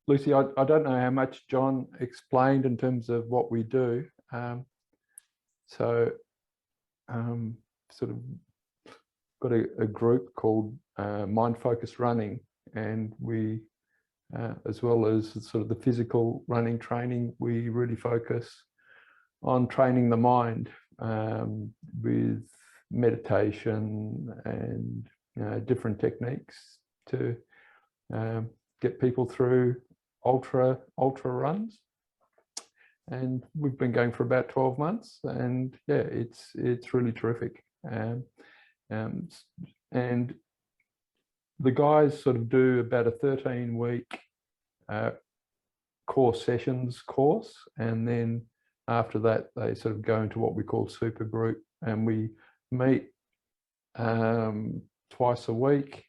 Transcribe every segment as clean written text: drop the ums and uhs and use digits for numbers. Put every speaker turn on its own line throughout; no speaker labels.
Lucy, I don't know how much John explained in terms of what we do. So sort of got a group called Mind Focused Running, and we, as well as sort of the physical running training, we really focus on training the mind with meditation and different techniques to get people through ultra runs. And we've been going for about 12 months, and yeah, it's really terrific. And the guys sort of do about a 13-week core sessions course, and then after that they sort of go into what we call super group, and we meet twice a week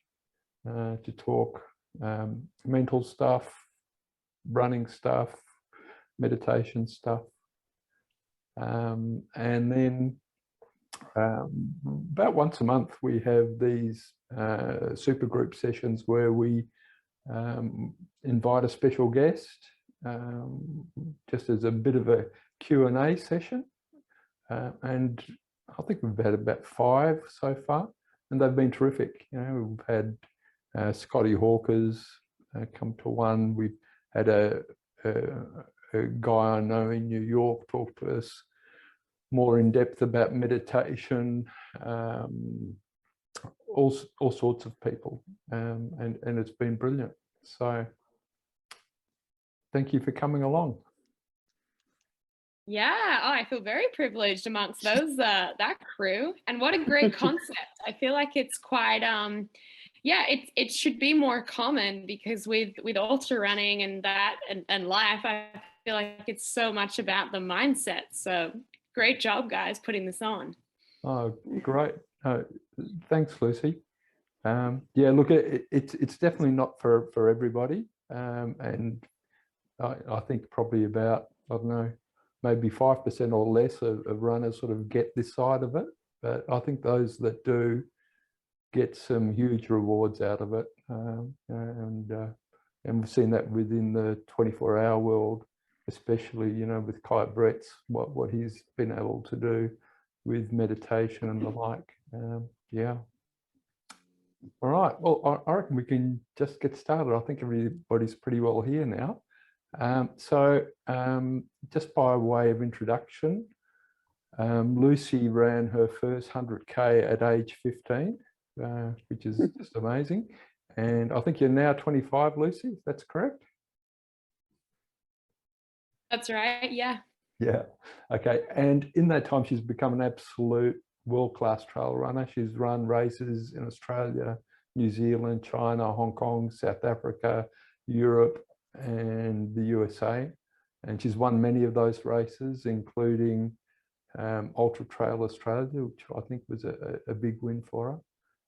to talk mental stuff, running stuff, meditation stuff, and then about once a month we have these super group sessions where we invite a special guest, just as a bit of a Q&A session, and I think we've had about 5 so far, and they've been terrific. We've had Scotty Hawkers come to one. We've had a guy I know in New York talk to us more in depth about meditation, all sorts of people, and it's been brilliant. So thank you for coming along.
Yeah, I feel very privileged amongst those that crew, and what a great concept. I feel like it's quite it should be more common, because with ultra running and that and life, I feel like it's so much about the mindset. So great job, guys, putting this on.
Oh, great. Thanks, Lucy. Yeah, look, it's definitely not for everybody, and I think probably about, I don't know, maybe 5% or less of runners sort of get this side of it, but I think those that do get some huge rewards out of it, and we've seen that within the 24-hour world, especially with Kai Brett's, what he's been able to do with meditation and the like. Yeah. All right. Well, I reckon we can just get started. I think everybody's pretty well here now. So just by way of introduction, Lucy ran her first 100K at age 15, which is just amazing. And I think you're now 25, Lucy, that's correct?
That's right, yeah.
Yeah, okay. And in that time, she's become an absolute world-class trail runner. She's run races in Australia, New Zealand, China, Hong Kong, South Africa, Europe, and the USA. And she's won many of those races, including Ultra Trail Australia, which I think was a big win for her.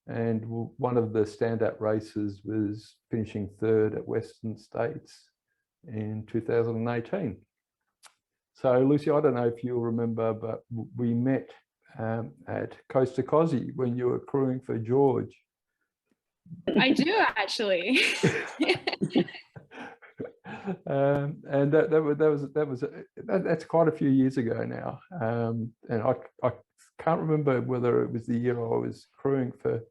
And one of the standout races was finishing 3rd at Western States in 2018. So Lucy, I don't know if you'll remember, but we met at Coast to Cozzy when you were crewing for George.
I do, actually.
And that's quite a few years ago now, and I can't remember whether it was the year I was crewing for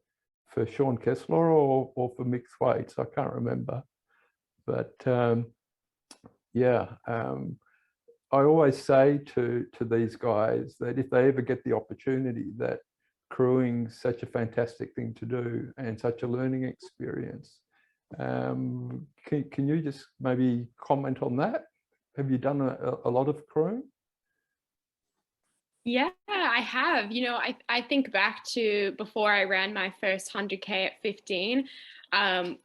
Sean Kessler or for mixed weights. I can't remember, but yeah, I always say to these guys that if they ever get the opportunity, that crewing's such a fantastic thing to do and such a learning experience. Can you just maybe comment on that? Have you done a lot of crewing?
Yeah, I have. I think back to before I ran my first 100K at 15.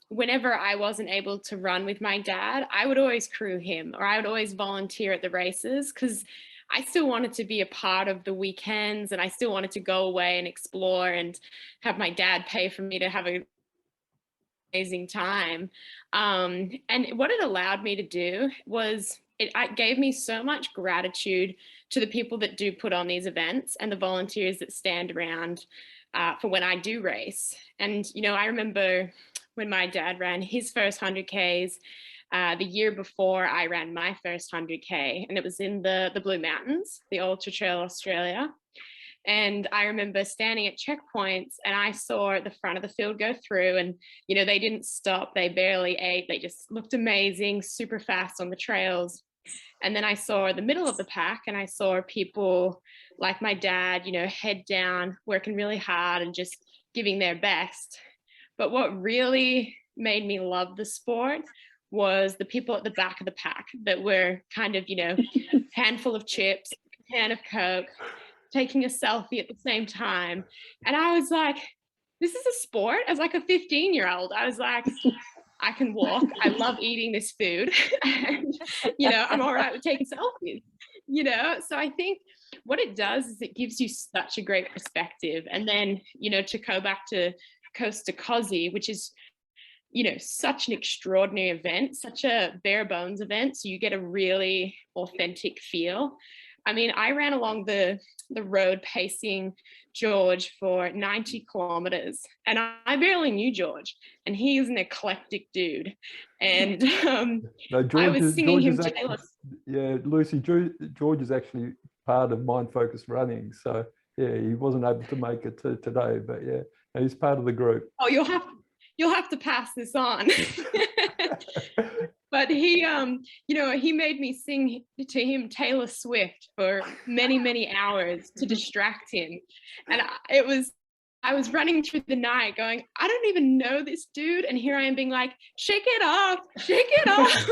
Whenever I wasn't able to run with my dad, I would always crew him, or I would always volunteer at the races, because I still wanted to be a part of the weekends, and I still wanted to go away and explore and have my dad pay for me to have an amazing time. And what it allowed me to do was it gave me so much gratitude to the people that do put on these events and the volunteers that stand around for when I do race. And, I remember when my dad ran his first 100Ks, the year before I ran my first 100K, and it was in the Blue Mountains, the Ultra Trail Australia. And I remember standing at checkpoints and I saw the front of the field go through, and, you know, they didn't stop. They barely ate. They just looked amazing, super fast on the trails. And then I saw the middle of the pack and I saw people like my dad, you know, head down, working really hard and just giving their best. But what really made me love the sport was the people at the back of the pack that were kind of, you know, handful of chips, can of Coke, taking a selfie at the same time. And I was like, this is a sport. As like a 15-year-old, I was like, I can walk. I love eating this food. And, you know, I'm all right with taking selfies, you know? So I think what it does is it gives you such a great perspective. And then, you know, to go back to Costa Cosi, which is, you know, such an extraordinary event, such a bare bones event. So you get a really authentic feel. I mean, I ran along the road pacing George for 90 kilometers, and I barely knew George, and he's an eclectic dude. And
No,
I was singing him Taylor.
Yeah, Lucy, George is actually part of Mind Focus Running. So yeah, he wasn't able to make it today, but yeah, he's part of the group.
Oh, you'll have to pass this on. But he, you know, he made me sing to him Taylor Swift for many, many hours to distract him. And I was running through the night going, I don't even know this dude. And here I am being like, shake it off, shake it off.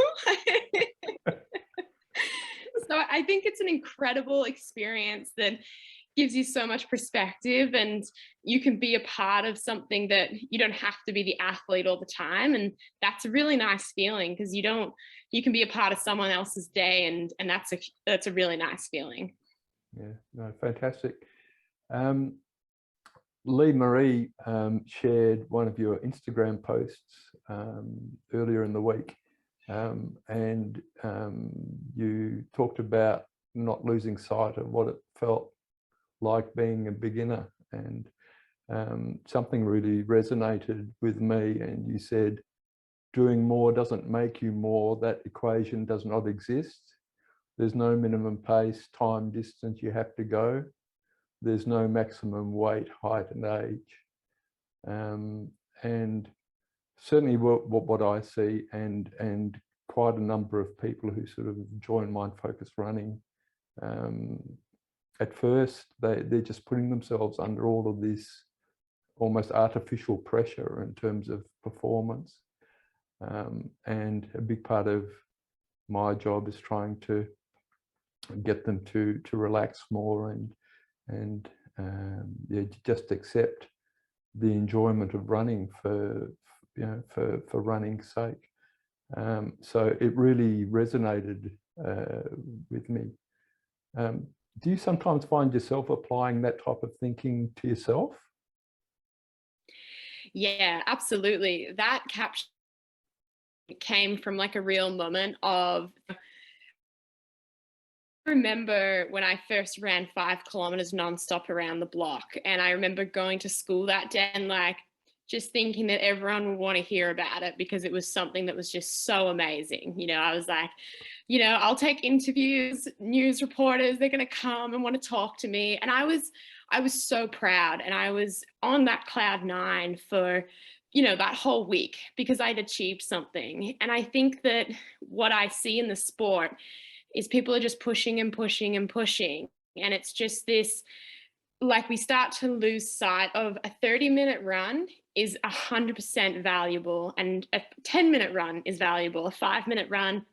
So I think it's an incredible experience that gives you so much perspective, and you can be a part of something that you don't have to be the athlete all the time. And that's a really nice feeling because you can be a part of someone else's day, and that's a really nice feeling.
Yeah, no, fantastic. Lee Marie shared one of your Instagram posts earlier in the week, and you talked about not losing sight of what it felt like being a beginner, and something really resonated with me. And you said, doing more doesn't make you more. That equation does not exist. There's no minimum pace, time, distance you have to go. There's no maximum weight, height and age. And certainly what I see, and quite a number of people who sort of join Mind Focus Running, at first they're just putting themselves under all of this almost artificial pressure in terms of performance. And a big part of my job is trying to get them to relax more and yeah, just accept the enjoyment of running for running's sake. So it really resonated with me. Do you sometimes find yourself applying that type of thinking to yourself?
Yeah, absolutely. That capture came from like a real moment of, I remember when I first ran 5 kilometers nonstop around the block, and I remember going to school that day and like just thinking that everyone would want to hear about it because it was something that was just so amazing. You know, I was like, you know, I'll take interviews, news reporters, they're going to come and want to talk to me. And I was so proud, and I was on that cloud 9 for, you know, that whole week because I'd achieved something. And I think that what I see in the sport is people are just pushing and pushing and pushing. And it's just this, like, we start to lose sight of a 30-minute run is 100% valuable, and a 10-minute run is valuable. A 5-minute run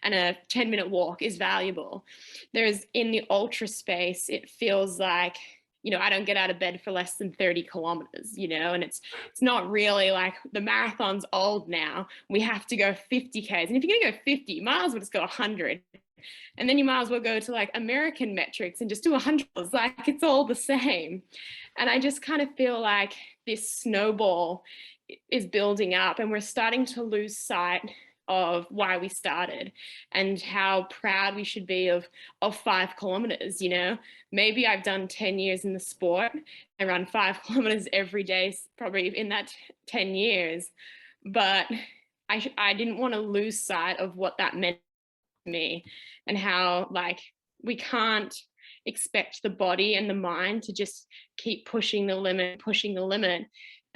and a 10-minute walk is valuable. There's, in the ultra space, it feels like, you know, I don't get out of bed for less than 30 kilometers, you know, and it's not really like the marathon's old now. We have to go 50Ks. And if you're going to go 50, you might as well just go 100. And then you might as well go to like American metrics and just do 100. Like, it's all the same. And I just kind of feel like this snowball is building up, and we're starting to lose sight of why we started and how proud we should be of 5 kilometers. You know, maybe I've done 10 years in the sport. I run 5 kilometers every day, probably in that 10 years. But I didn't want to lose sight of what that meant to me, and how like we can't expect the body and the mind to just keep pushing the limit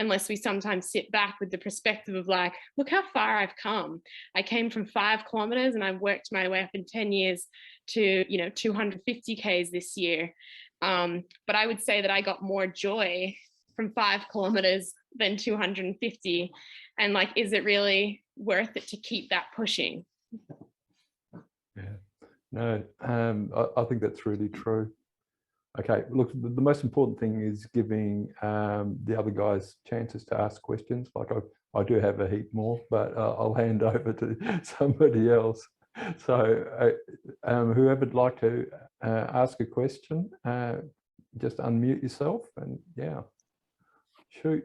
unless we sometimes sit back with the perspective of like, look how far I've come. I came from 5 kilometers and I've worked my way up in 10 years to, 250 Ks this year. But I would say that I got more joy from 5 kilometers than 250. And like, is it really worth it to keep that pushing?
Yeah, no, I think that's really true. Okay, look, the most important thing is giving the other guys chances to ask questions. Like I do have a heap more, but I'll hand over to somebody else. So whoever'd like to ask a question, just unmute yourself and yeah, shoot.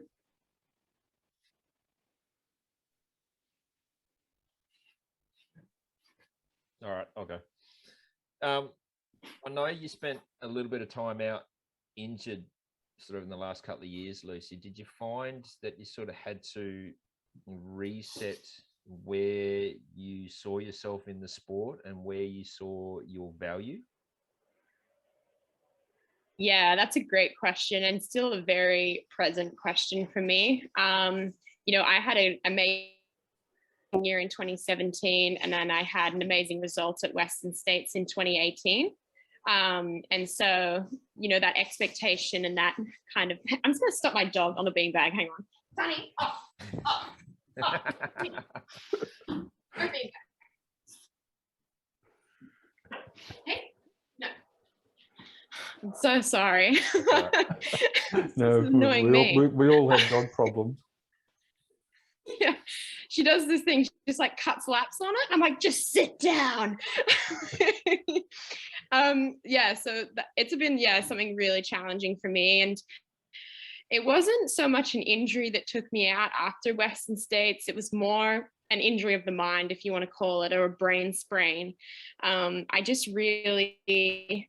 All right, I'll go. I know you spent a little bit of time out injured sort of in the last couple of years, Lucy. Did you find that you sort of had to reset where you saw yourself in the sport and where you saw your value?
Yeah, that's a great question, and still a very present question for me. I had an amazing year in 2017, and then I had an amazing result at Western States in 2018. And so, that expectation and that kind of, I'm just going to stop my dog on the beanbag. Hang on. Sunny, Hey, no. I'm so sorry.
No, we all have dog problems.
Yeah, she does this thing. She just like cuts laps on it. I'm like, just sit down. So it's been something really challenging for me, and it wasn't so much an injury that took me out after Western States. It was more an injury of the mind, if you want to call it, or a brain sprain. I just really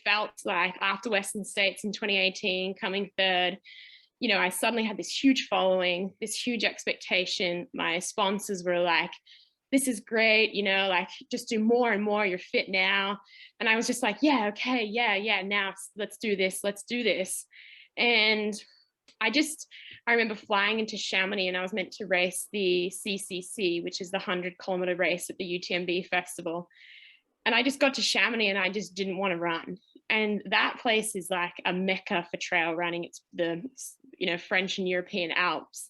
felt like after Western States in 2018, coming third, I suddenly had this huge following, this huge expectation. My sponsors were like, this is great, like just do more and more, you're fit now. And I was just like, yeah, okay, yeah, now let's do this. And I remember flying into Chamonix, and I was meant to race the CCC, which is the 100-kilometer race at the UTMB festival. And I just got to Chamonix and I just didn't want to run. And that place is like a mecca for trail running. It's the, French and European Alps.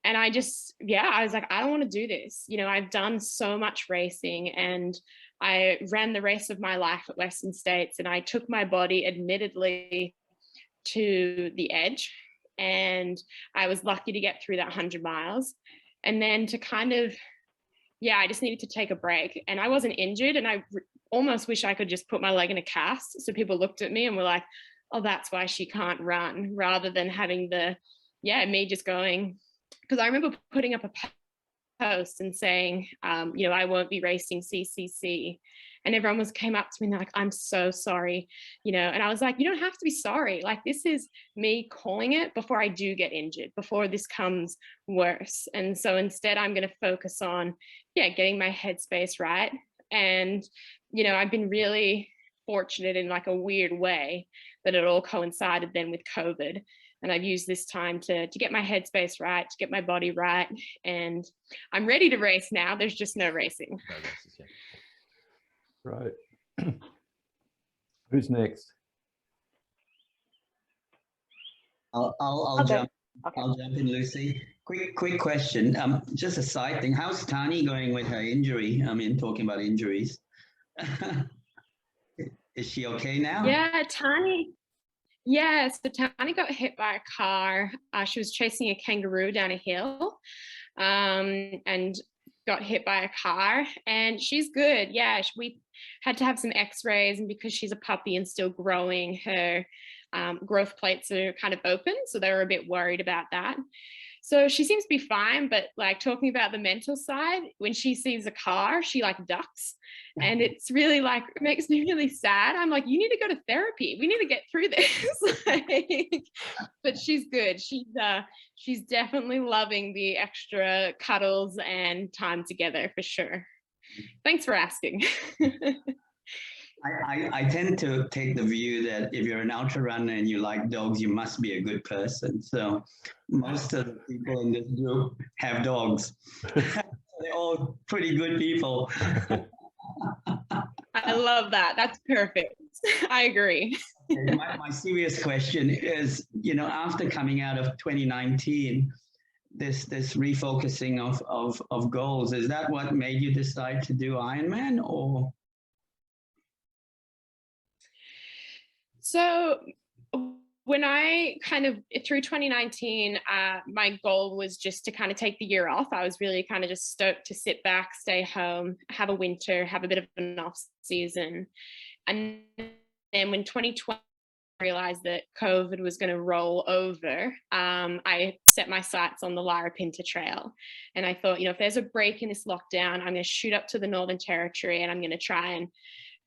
And I was like, I don't want to do this. I've done so much racing, and I ran the race of my life at Western States, and I took my body admittedly to the edge, and I was lucky to get through that 100 miles. And then to kind of, I just needed to take a break, and I wasn't injured, and I almost wish I could just put my leg in a cast. So people looked at me and were like, oh, that's why she can't run, rather than having me just going, because I remember putting up a post and saying, I won't be racing CCC. And everyone came up to me and they're like, I'm so sorry, and I was like, you don't have to be sorry. Like, this is me calling it before I do get injured, before this comes worse. And so instead, I'm going to focus on, getting my headspace right. And, I've been really fortunate in like a weird way that it all coincided then with COVID. And I've used this time to get my headspace right, to get my body right. And I'm ready to race now. There's just no racing.
No races, yeah.
Right. Who's next?
I'll jump. Okay. I'll jump in, Lucy. Quick question. Just a side thing. How's Tani going with her injury? I mean, talking about injuries. Is she okay now?
Yeah, Tani. Yeah, so Tani got hit by a car. She was chasing a kangaroo down a hill, and got hit by a car, and she's good. Yeah, we had to have some x-rays, and because she's a puppy and still growing, her growth plates are kind of open, so they were a bit worried about that. So she seems to be fine, but like talking about the mental side, when she sees a car, she like ducks. And it's really like, it makes me really sad. I'm like, you need to go to therapy. We need to get through this. Like, but she's good. She's definitely loving the extra cuddles and time together for sure. Thanks for asking.
I tend to take the view that if you're an ultra runner and you like dogs, you must be a good person. So most of the people in this group have dogs. They're all pretty good people.
I love that. That's perfect. I agree.
My serious question is, after coming out of 2019, this refocusing of goals, is that what made you decide to do Ironman, or?
So when I kind of, through 2019, my goal was just to kind of take the year off. I was really kind of just stoked to sit back, stay home, have a winter, have a bit of an off season. And then when 2020, I realized that COVID was going to roll over, I set my sights on the Larapinta trail. And I thought, if there's a break in this lockdown, I'm going to shoot up to the Northern Territory and I'm going to try and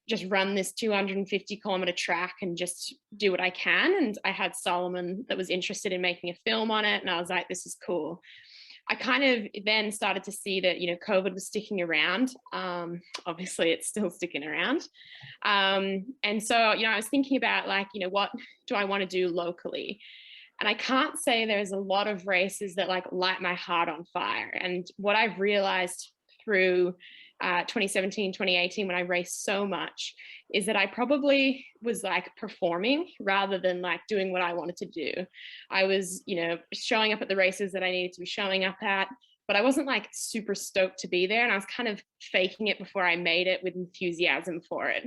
just run this 250-kilometer track and just do what I can. And I had Solomon that was interested in making a film on it. And I was like, this is cool. I kind of then started to see that, COVID was sticking around. Obviously it's still sticking around. And so, I was thinking about like, what do I want to do locally? And I can't say there's a lot of races that like light my heart on fire. And what I've realized through 2017, 2018, when I raced so much, is that I probably was like performing rather than like doing what I wanted to do. I was, showing up at the races that I needed to be showing up at, but I wasn't like super stoked to be there. And I was kind of faking it before I made it with enthusiasm for it.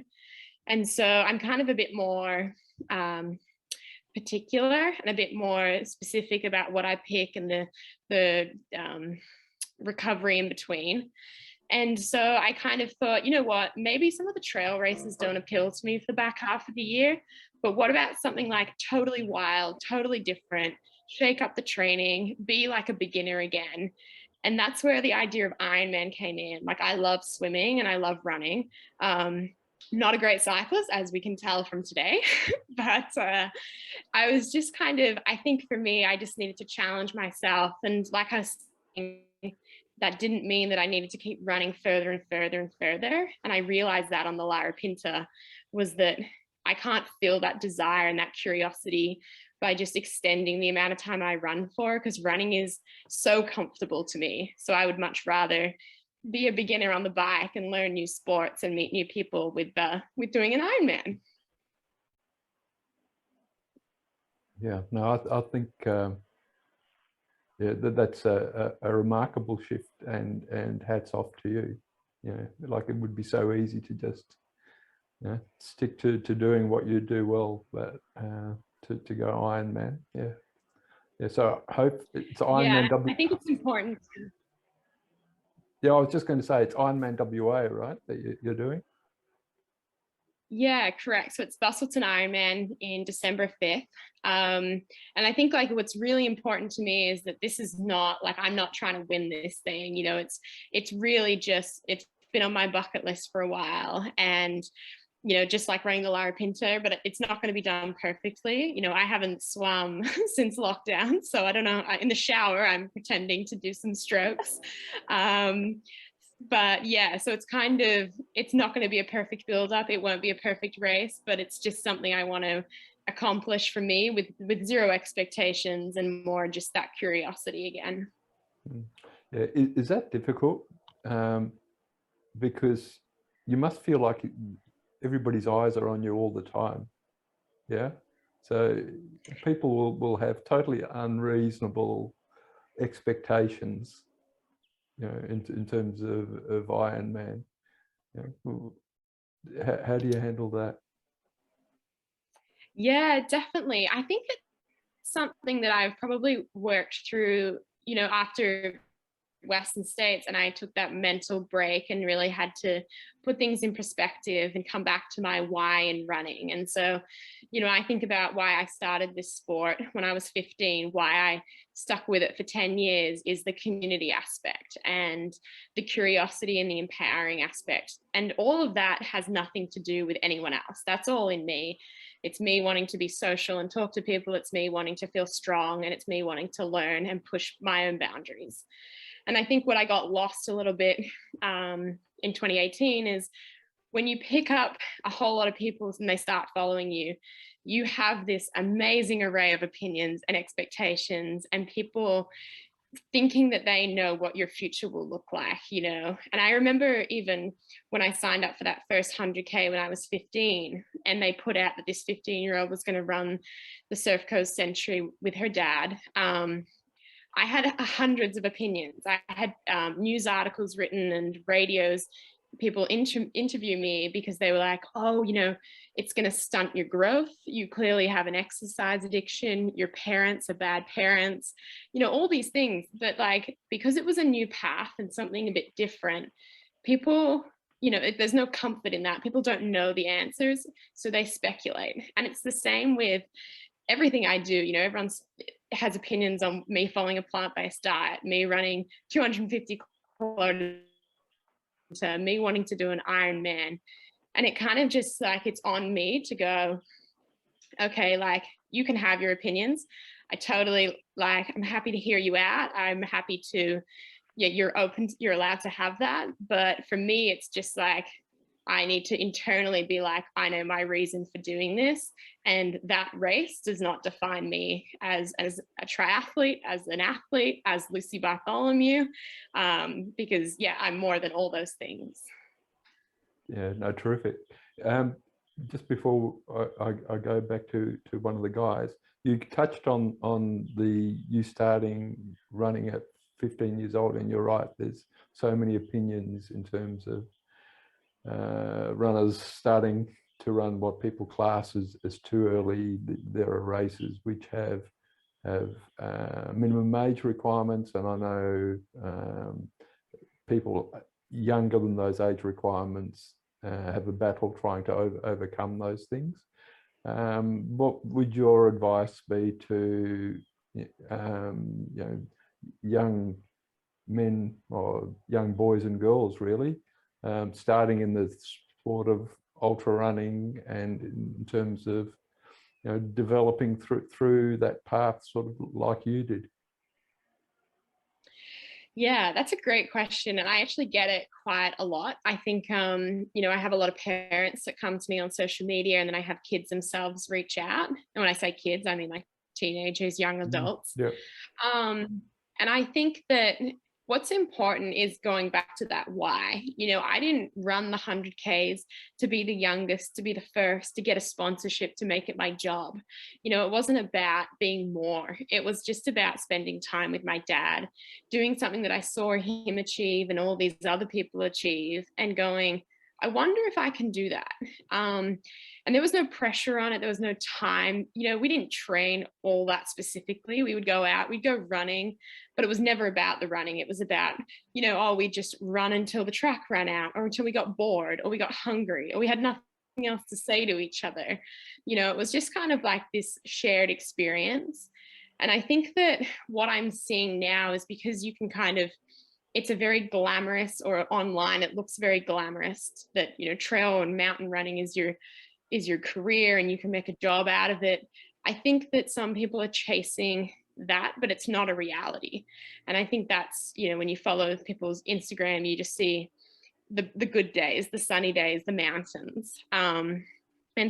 And so I'm kind of a bit more particular and a bit more specific about what I pick and the recovery in between. And so I kind of thought, what, maybe some of the trail races don't appeal to me for the back half of the year, but what about something like totally wild, totally different, shake up the training, be like a beginner again. And that's where the idea of Ironman came in. Like, I love swimming and I love running. Not a great cyclist, as we can tell from today, but I was just kind of, I think for me, I just needed to challenge myself. And like I was saying, that didn't mean that I needed to keep running further and further and further. And I realized that on the Larapinta was that I can't feel that desire and that curiosity by just extending the amount of time I run for, because running is so comfortable to me. So I would much rather be a beginner on the bike and learn new sports and meet new people with doing an Ironman.
Yeah, no, I think yeah, that's a remarkable shift, and hats off to you. Like, it would be so easy to just stick to doing what you do well, but to go Ironman. Yeah. So I hope it's Ironman.
I think it's important.
Yeah, I was just going to say it's Ironman WA, right? That you're doing.
Yeah, correct. So it's Busselton Ironman in December 5th. And I think like what's really important to me is that this is not like, I'm not trying to win this thing. It's really just, it's been on my bucket list for a while. And, just like running the Larapinta, but it's not going to be done perfectly. I haven't swum since lockdown. So I don't know, in the shower, I'm pretending to do some strokes. But yeah, so it's not going to be a perfect build up. It won't be a perfect race, but it's just something I want to accomplish for me with zero expectations and more just that curiosity again.
Yeah, is that difficult? Because you must feel like everybody's eyes are on you all the time. Yeah. So people will have totally unreasonable expectations, in terms of Ironman. How do you handle that?
Yeah, definitely. I think it's something that I've probably worked through, after Western States, and I took that mental break and really had to put things in perspective and come back to my why in running. And so, you know, I think about why I started this sport when I was 15, why I stuck with it for 10 years is the community aspect and the curiosity and the empowering aspect. And all of that has nothing to do with anyone else. That's all in me. It's me wanting to be social and talk to people. It's me wanting to feel strong, and it's me wanting to learn and push my own boundaries. And I think what I got lost a little bit in 2018 is when you pick up a whole lot of people and they start following you, you have this amazing array of opinions and expectations, and people thinking that they know what your future will look like, you know. And I remember even when I signed up for that first 100K when I was 15, and they put out that this 15-year-old was going to run the Surf Coast Century with her dad. I had hundreds of opinions. I had news articles written and radios, people interview me because they were like, oh, you know, it's going to stunt your growth. You clearly have an exercise addiction. Your parents are bad parents, you know, all these things. But like, because it was a new path and something a bit different, people, you know, there's no comfort in that. People don't know the answers, so they speculate. And it's the same with everything I do. You know, everyone has opinions on me following a plant-based diet, me running 250 kilometers, to me wanting to do an Ironman. And it kind of just like, it's on me to go, okay, like, you can have your opinions. I totally, like, I'm happy to hear you out. I'm happy to, yeah, you're open, you're allowed to have that. But for me, it's just like, I need to internally be like, I know my reason for doing this, and that race does not define me as a triathlete, as an athlete, as Lucy Bartholomew, because yeah, I'm more than all those things.
Yeah, no, terrific. Just before I go back to one of the guys, you touched on you starting running at 15 years old, and you're right, there's so many opinions in terms of runners starting to run what people class as too early. There are races which have minimum age requirements, and I know people younger than those age requirements have a battle trying to overcome those things. What would your advice be to you know, young men or young boys and girls really, starting in the sport of ultra running, and in terms of, you know, developing through that path sort of like you did?
Yeah, that's a great question. And I actually get it quite a lot. I think, you know, I have a lot of parents that come to me on social media, and then I have kids themselves reach out. And when I say kids, I mean like teenagers, young adults.
Yeah.
And I think that what's important is going back to that why. You know, I didn't run the 100Ks to be the youngest, to be the first, to get a sponsorship, to make it my job. You know, it wasn't about being more. It was just about spending time with my dad, doing something that I saw him achieve and all these other people achieve, and going, I wonder if I can do that. And there was no pressure on it. There was no time. You know, we didn't train all that specifically. We would go out, we'd go running, but it was never about the running. It was about, you know, oh, we just run until the track ran out, or until we got bored, or we got hungry, or we had nothing else to say to each other. You know, it was just kind of like this shared experience. And I think that what I'm seeing now is because you can kind of, it's a very glamorous, or online it looks very glamorous, that, you know, trail and mountain running is your career and you can make a job out of it. I think that some people are chasing that, but it's not a reality. And I think that's, you know, when you follow people's Instagram, you just see the good days, the sunny days, the mountains. And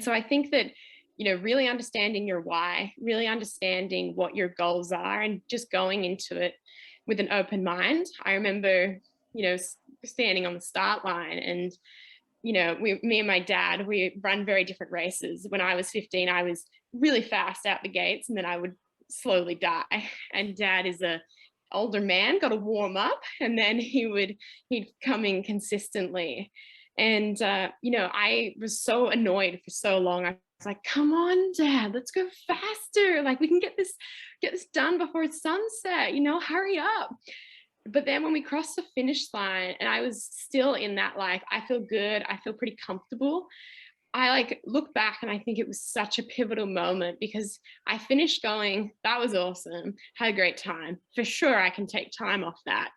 so I think that, you know, really understanding your why, really understanding what your goals are, and just going into it with an open mind. I remember, you know, standing on the start line, and, you know, me and my dad, we run very different races. When I was 15, I was really fast out the gates, and then I would slowly die. And Dad is a older man, got to warm up, and then he'd come in consistently. And, you know, I was so annoyed for so long. I was like, come on, Dad, let's go faster. Like, we can get this done before sunset, you know, hurry up. but then when we crossed the finish line and I was still in that, like, I feel good, I feel pretty comfortable, I like look back and I think it was such a pivotal moment, because I finished going, that was awesome, had a great time. For sure, I can take time off that,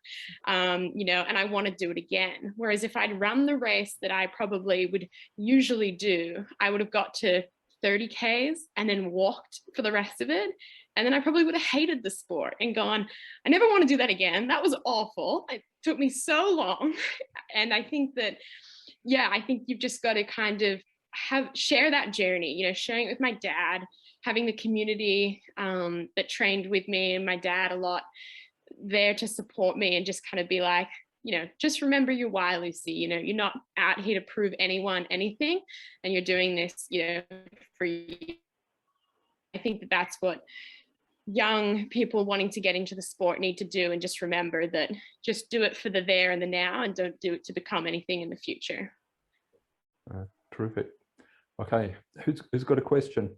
you know, and I want to do it again. Whereas if I'd run the race that I probably would usually do, I would have got to 30 Ks and then walked for the rest of it. And then I probably would have hated the sport and gone, I never want to do that again. That was awful. It took me so long. And I think that, yeah, I think you've just got to kind of share that journey, you know, sharing it with my dad, having the community that trained with me and my dad a lot there to support me, and just kind of be like, you know, just remember your why, Lucy. You know, you're not out here to prove anyone anything, and you're doing this, you know, for you. I think that that's what young people wanting to get into the sport need to do, and just remember that just do it for the there and the now, and don't do it to become anything in the future.
Terrific. Okay, who's got a question?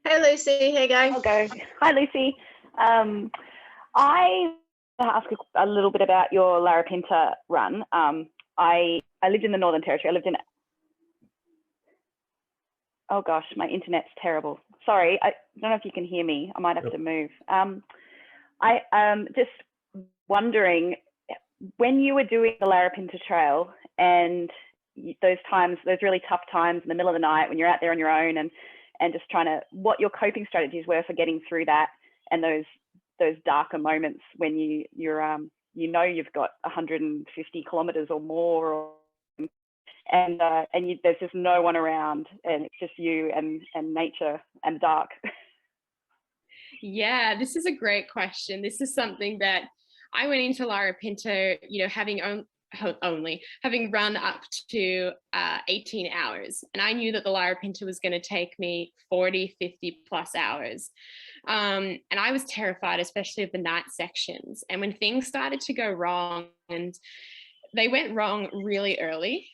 Hey Lucy, here you go.
I'll go. Hi Lucy. I ask a little bit about your Larapinta run. I lived in the Northern Territory. I lived in, oh gosh, my internet's terrible. Sorry, I don't know if you can hear me. I might have to move. I just wondering, when you were doing the Larapinta Trail and those times, those really tough times in the middle of the night when you're out there on your own and just trying to, what your coping strategies were for getting through that, and those darker moments when you know you've got 150 kilometers or more, and there's just no one around, and it's just you and nature and dark.
Yeah, this is a great question. This is something that I went into Larapinta, you know, having run up to 18 hours. And I knew that the Larapinta was going to take me 40, 50 plus hours. And I was terrified, especially of the night sections. And when things started to go wrong, and they went wrong really early,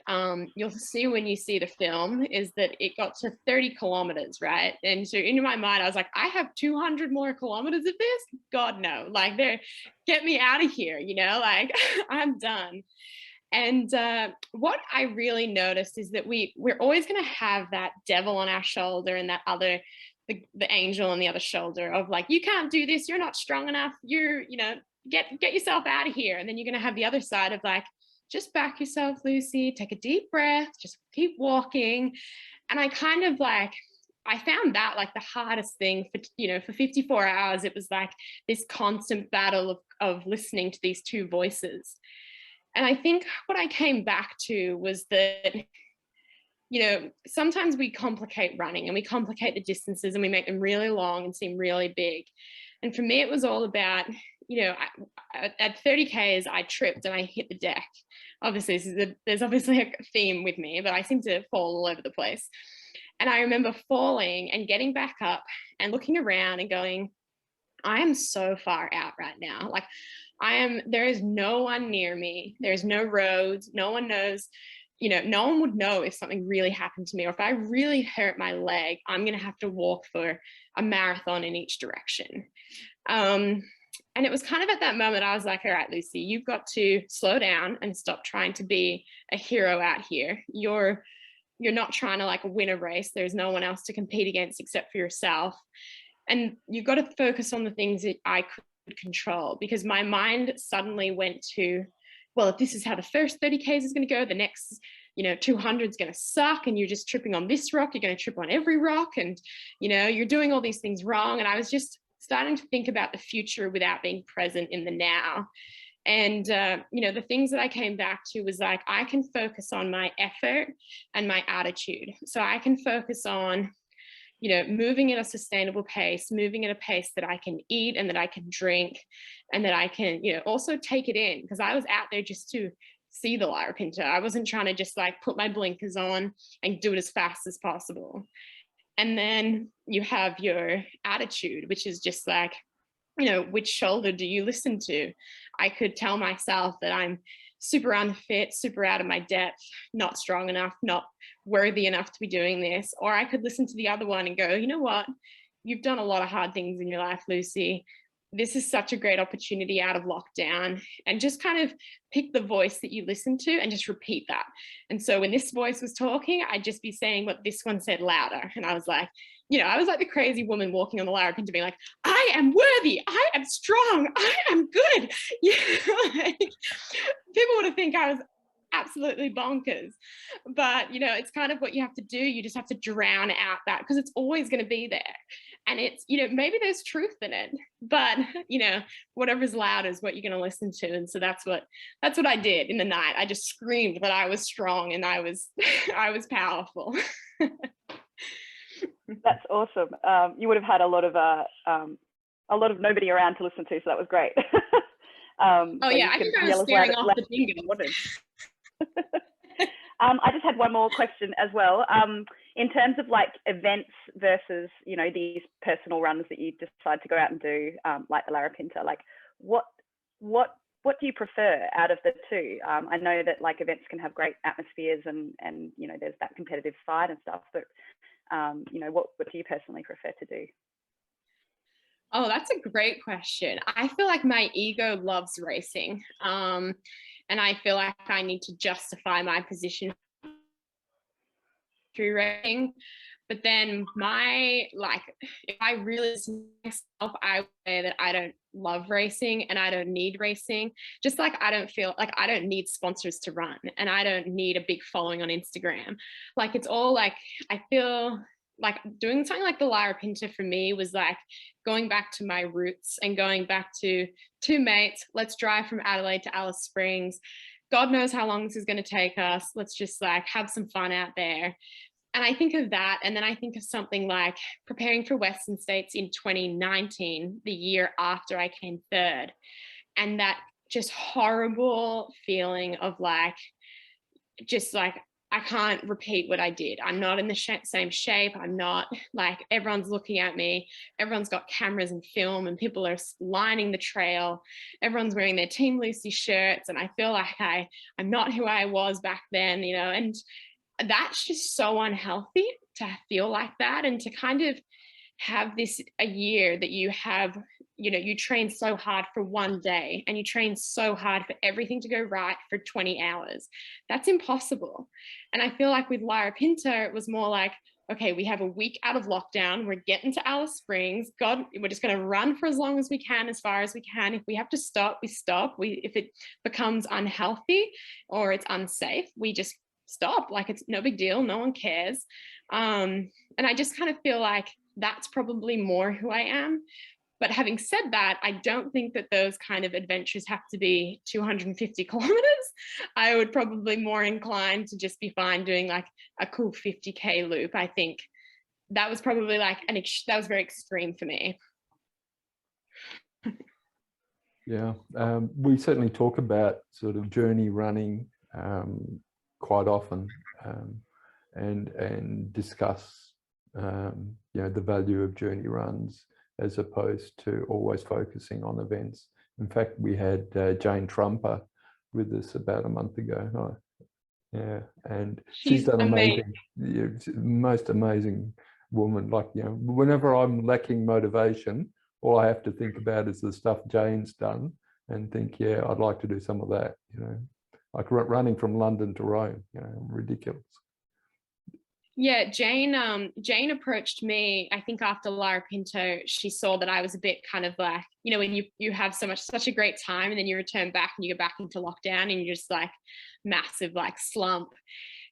you'll see when you see the film, is that it got to 30 kilometers, right? And so in my mind, I was like, I have 200 more kilometers of this? God, no, like, get me out of here, you know, like I'm done. And what I really noticed is that we're always going to have that devil on our shoulder, and that other, the angel on the other shoulder of like, you can't do this, you're not strong enough, you know, get yourself out of here. And then you're going to have the other side of like, just back yourself, Lucy, take a deep breath, just keep walking. And I kind of like, I found that like the hardest thing for, you know, for 54 hours, it was like this constant battle of listening to these two voices. And I think what I came back to was that, you know, sometimes we complicate running, and we complicate the distances, and we make them really long and seem really big. And for me, it was all about, you know, at 30 Ks, I tripped and I hit the deck. Obviously, there's obviously a theme with me, but I seem to fall all over the place. And I remember falling and getting back up and looking around and going, I am so far out right now. Like, there is no one near me. There's no roads. No one knows, you know, no one would know if something really happened to me, or if I really hurt my leg, I'm going to have to walk for a marathon in each direction. And it was kind of at that moment, I was like, all right, Lucy, you've got to slow down and stop trying to be a hero out here. You're not trying to like win a race. There's no one else to compete against except for yourself. And you've got to focus on the things that I could control, because my mind suddenly went to, well, if this is how the first 30 Ks is going to go, the next, you know, 200 is going to suck, and you're just tripping on this rock, you're going to trip on every rock, and, you know, you're doing all these things wrong. And I was just starting to think about the future without being present in the now. And, you know, the things that I came back to was like, I can focus on my effort and my attitude. So I can focus on, you know, moving at a sustainable pace, moving at a pace that I can eat and that I can drink, and that I can, you know, also take it in, because I was out there just to see the Larapinta. I wasn't trying to just like put my blinkers on and do it as fast as possible. And then you have your attitude, which is just like, you know, which shoulder do you listen to? I could tell myself that I'm super unfit, super out of my depth, not strong enough, not worthy enough to be doing this. Or I could listen to the other one and go, you know what? you've done a lot of hard things in your life, Lucy. This is such a great opportunity out of lockdown, and just kind of pick the voice that you listen to and just repeat that. And so when this voice was talking, I'd just be saying what this one said louder. And I was like, I was like the crazy woman walking on the Larapinta being like, I am worthy, I am strong, I am good. Like, people would have think I was absolutely bonkers. But, it's kind of what you have to do. You just have to drown out that, because it's always going to be there. And it's, maybe there's truth in it, but, whatever's loud is what you're going to listen to. And so that's what I did in the night. I just screamed that I was strong and I was powerful.
That's awesome. You would have had a lot of nobody around to listen to, so that was great.
Oh yeah, I think I was staring off the bingo.
I just had one more question as well. In terms of like events versus, these personal runs that you decide to go out and do, like the Larapinta, like what do you prefer out of the two? I know that like events can have great atmospheres and there's that competitive side and stuff, but what do you personally prefer to do?
Oh, that's a great question. I feel like my ego loves racing. And I feel like I need to justify my position through racing. But then if I really listen to myself, I would say that I don't love racing and I don't need racing. Just like I don't feel like I don't need sponsors to run, and I don't need a big following on Instagram. Like, it's all like, I feel like doing something like the Larapinta for me was like going back to my roots and going back to two mates. Let's drive from Adelaide to Alice Springs. God knows how long this is going to take us. Let's just like have some fun out there. And I think of that. And then I think of something like preparing for Western States in 2019, the year after I came third. And that just horrible feeling of like, just like, I can't repeat what I did. I'm not in the same shape. I'm not like, everyone's looking at me. Everyone's got cameras and film and people are lining the trail. Everyone's wearing their Team Lucy shirts. And I feel like I'm not who I was back then, and that's just so unhealthy to feel like that, and to kind of have a year that you have, you train so hard for one day and you train so hard for everything to go right for 20 hours. That's impossible. And I feel like with Larapinta, it was more like, okay, we have a week out of lockdown. We're getting to Alice Springs. God, we're just going to run for as long as we can, as far as we can. If we have to stop, we stop. If it becomes unhealthy or it's unsafe, we just stop. Like, it's no big deal. No one cares. And I just kind of feel like that's probably more who I am. But having said that, I don't think that those kind of adventures have to be 250 kilometers. I would probably more inclined to just be fine doing like a cool 50K loop. I think that was probably like that was very extreme for me.
Yeah, we certainly talk about sort of journey running quite often, and discuss the value of journey runs as opposed to always focusing on events. In fact, we had Jane Trumper with us about a month ago. Yeah, and she's done amazing, most amazing woman. Like, whenever I'm lacking motivation, all I have to think about is the stuff Jane's done and think, yeah, I'd like to do some of that, like running from London to Rome, ridiculous.
Yeah, Jane approached me, I think after Larapinta. She saw that I was a bit kind of like, when you have such a great time and then you return back and you go back into lockdown and you're just like massive like slump.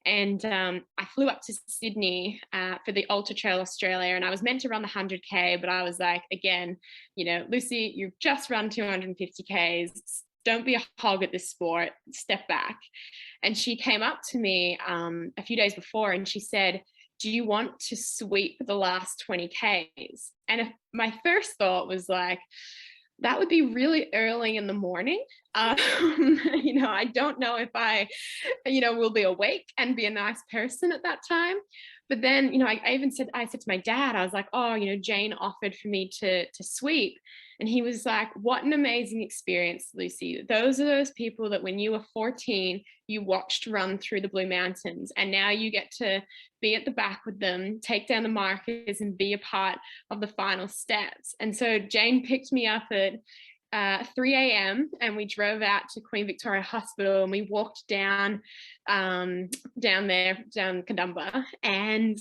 And I flew up to Sydney for the Ultra Trail Australia, and I was meant to run the 100K, but I was like, again, Lucy, you've just run 250Ks. Don't be a hog at this sport, step back. And she came up to me a few days before and she said, do you want to sweep the last 20Ks? And my first thought was like, that would be really early in the morning. I don't know if I, will be awake and be a nice person at that time. But then, I said to my dad, I was like, oh, Jane offered for me to sweep. And he was like, what an amazing experience, Lucy. Those are those people that when you were 14, you watched run through the Blue Mountains. And now you get to be at the back with them, take down the markers and be a part of the final steps. And so Jane picked me up at 3 a.m. and we drove out to Queen Victoria Hospital, and we walked down Kadumba. And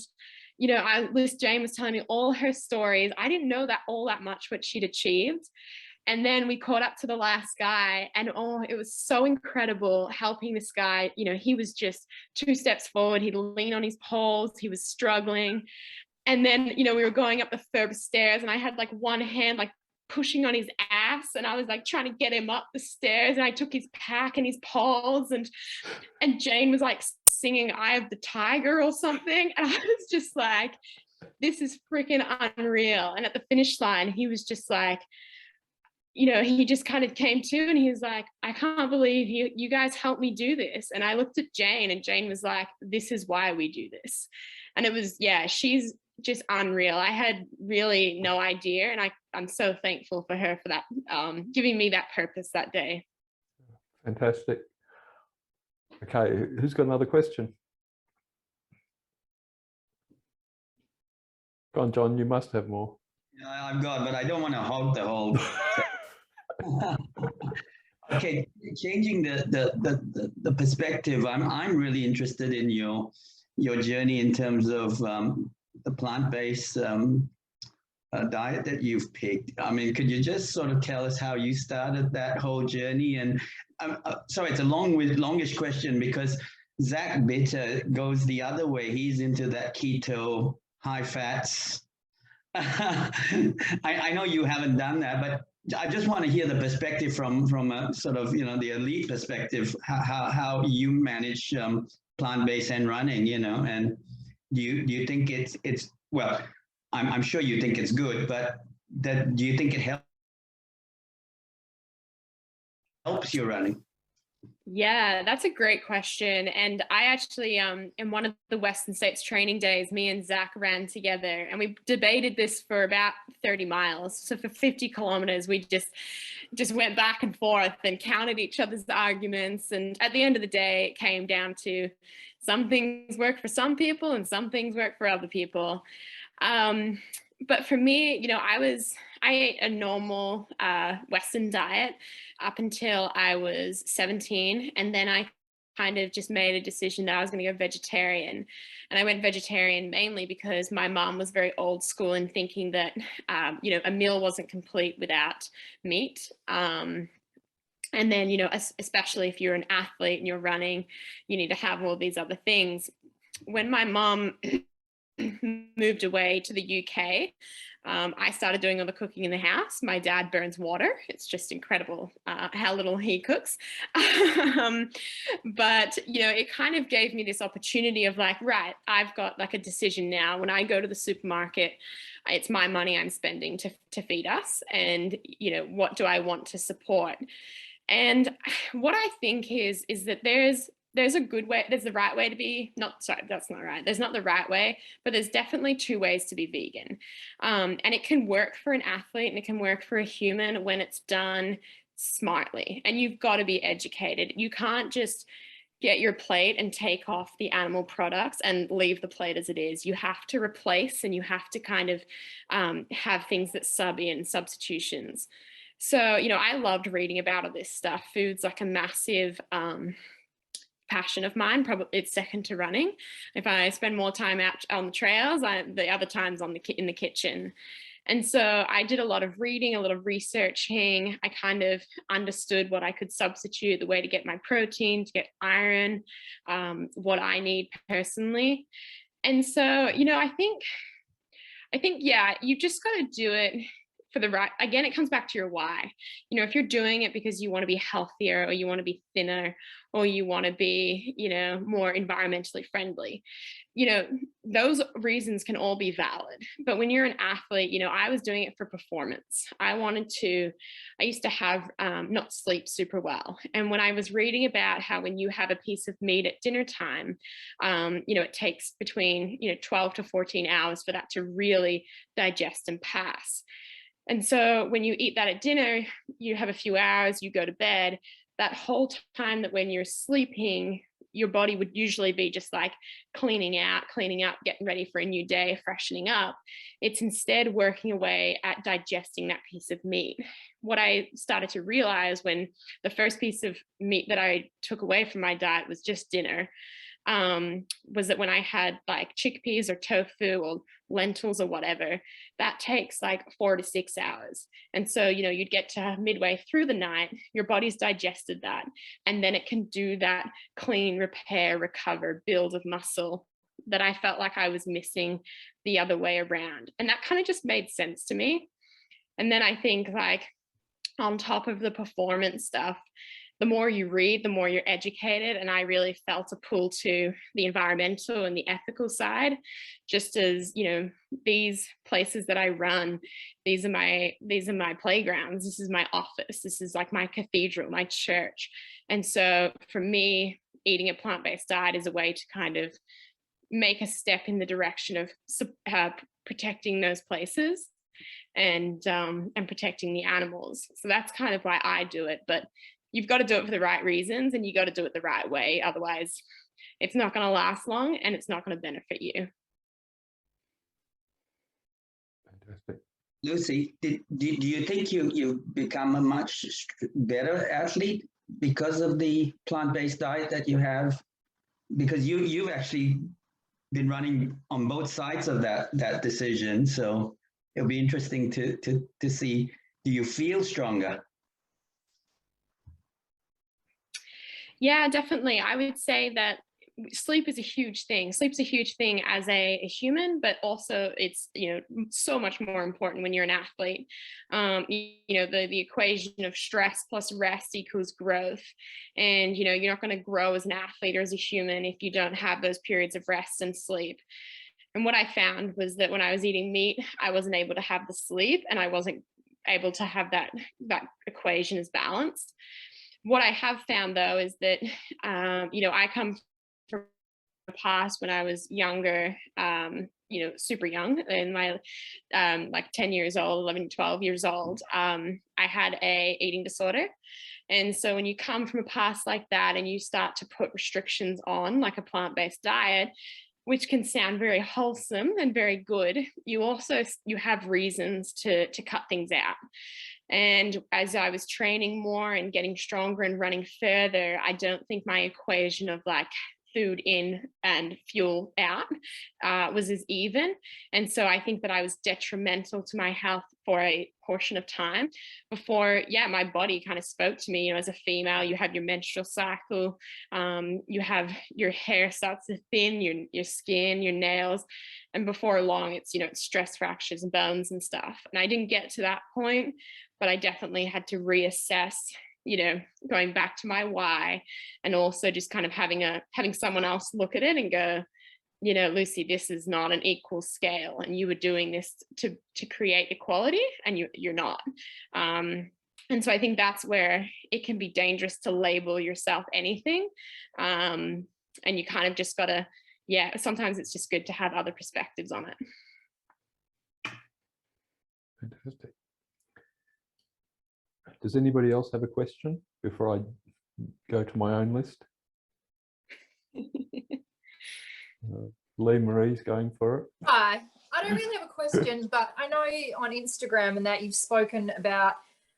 Jane was telling me all her stories. I didn't know that all that much what she'd achieved. And then we caught up to the last guy, and it was so incredible helping this guy. He was just 2 steps forward. He'd lean on his poles. He was struggling. And then, we were going up the third stairs, and I had like one hand like pushing on his ass, and I was like trying to get him up the stairs, and I took his pack and his poles, and Jane was like singing Eye of the Tiger or something, and I was just like, this is freaking unreal. And at the finish line, he was just like, he just kind of came to, and he was like, I can't believe you guys helped me do this. And I looked at Jane, and Jane was like, this is why we do this. And it was, she's just unreal. I had really no idea, and I'm so thankful for her for that, giving me that purpose that day.
Fantastic. Okay, who's got another question? Go on, John, you must have more.
Yeah, I've got, but I don't want to hog the whole. Okay, changing the perspective. I'm really interested in your journey in terms of the plant-based diet that you've picked. I mean, could you just sort of tell us how you started that whole journey? And sorry, it's a longish question, because Zach Bitter goes the other way. He's into that keto, high fats. I know you haven't done that, but I just want to hear the perspective from a sort of, the elite perspective, how you manage plant-based and running, and do you think it's well, I'm sure you think it's good, but do you think it helps you running?
Yeah, that's a great question. And I actually, in one of the Western States training days, me and Zach ran together, and we debated this for about 30 miles. So for 50 kilometers, we just went back and forth and counted each other's arguments. And at the end of the day, it came down to some things work for some people and some things work for other people. But for me, I ate a normal Western diet up until I was 17. And then I kind of just made a decision that I was going to go vegetarian. And I went vegetarian mainly because my mom was very old school in thinking that, a meal wasn't complete without meat. And then, especially if you're an athlete and you're running, you need to have all these other things. When my mom moved away to the UK, I started doing all the cooking in the house. My dad burns water. It's just incredible how little he cooks. But, it kind of gave me this opportunity of like, right, I've got like a decision now. When I go to the supermarket, it's my money I'm spending to feed us. And, what do I want to support? And what I think is that there's a good way, there's the right way to be, that's not right. There's not the right way, but there's definitely 2 ways to be vegan. And it can work for an athlete and it can work for a human when it's done smartly. And you've got to be educated. You can't just get your plate and take off the animal products and leave the plate as it is. You have to replace, and you have to kind of have things that sub in, substitutions. So, I loved reading about all this stuff. Food's like a massive passion of mine. Probably it's second to running. If I spend more time out on the trails, the other times in the kitchen. And so I did a lot of reading, a lot of researching. I kind of understood what I could substitute, the way to get my protein, to get iron, what I need personally. And so, I think, yeah, you've just got to do it for the right, again, it comes back to your why. You know, if you're doing it because you want to be healthier, or you want to be thinner, or you want to be, you know, more environmentally friendly, you know, those reasons can all be valid. But when you're an athlete, you know, I was doing it for performance. I used to have not sleep super well. And when I was reading about how when you have a piece of meat at dinner time, you know, it takes between, you know, 12 to 14 hours for that to really digest and pass. And so when you eat that at dinner, you have a few hours, you go to bed. That whole time that when you're sleeping, your body would usually be just like cleaning up, getting ready for a new day, freshening up. It's instead working away at digesting that piece of meat. What I started to realize when the first piece of meat that I took away from my diet was just dinner, was that when I had like chickpeas or tofu or lentils or whatever, that takes like 4 to 6 hours. And so, you know, you'd get to midway through the night, your body's digested that, and then it can do that clean, repair, recover, build of muscle that I felt like I was missing the other way around. And that kind of just made sense to me. And then I think, like, on top of the performance stuff, the more you read, the more you're educated. And I really felt a pull to the environmental and the ethical side, just as, you know, these places that I run, these are my playgrounds. This is my office. This is like my cathedral, my church. And so for me, eating a plant-based diet is a way to kind of make a step in the direction of protecting those places and protecting the animals. So that's kind of why I do it. But you've got to do it for the right reasons, and you got to do it the right way. Otherwise, it's not going to last long, and it's not going to benefit you.
Fantastic.
Lucy, do you think you become a much better athlete because of the plant-based diet that you have? Because you've actually been running on both sides of that decision, so it'll be interesting to see. Do you feel stronger?
Yeah, definitely. I would say that sleep is a huge thing. Sleep's a huge thing as a human, but also it's, you know, so much more important when you're an athlete. You know, the equation of stress plus rest equals growth. And, you know, you're not going to grow as an athlete or as a human if you don't have those periods of rest and sleep. And what I found was that when I was eating meat, I wasn't able to have the sleep, and I wasn't able to have that equation as balanced. What I have found, though, is that, you know, I come from the past when I was younger, you know, super young, in my like 10 years old, 11, 12 years old. I had a eating disorder. And so when you come from a past like that and you start to put restrictions on, like a plant-based diet, which can sound very wholesome and very good, you have reasons to cut things out. And as I was training more and getting stronger and running further, I don't think my equation of like food in and fuel out was as even. And so I think that I was detrimental to my health for a portion of time before, my body kind of spoke to me. You know, as a female, you have your menstrual cycle, you have your hair starts to thin, your skin, your nails. And before long, it's, you know, it's stress fractures and bones and stuff. And I didn't get to that point, but I definitely had to reassess, you know, going back to my why, and also just kind of having someone else look at it and go, you know, Lucy, this is not an equal scale, and you were doing this to create equality, and you're not. And so I think that's where it can be dangerous to label yourself anything. And you kind of just gotta, sometimes it's just good to have other perspectives on it.
Fantastic. Does anybody else have a question before I go to my own list? Lee Marie's going for it.
Hi, I don't really have a question, but I know on Instagram and that you've spoken about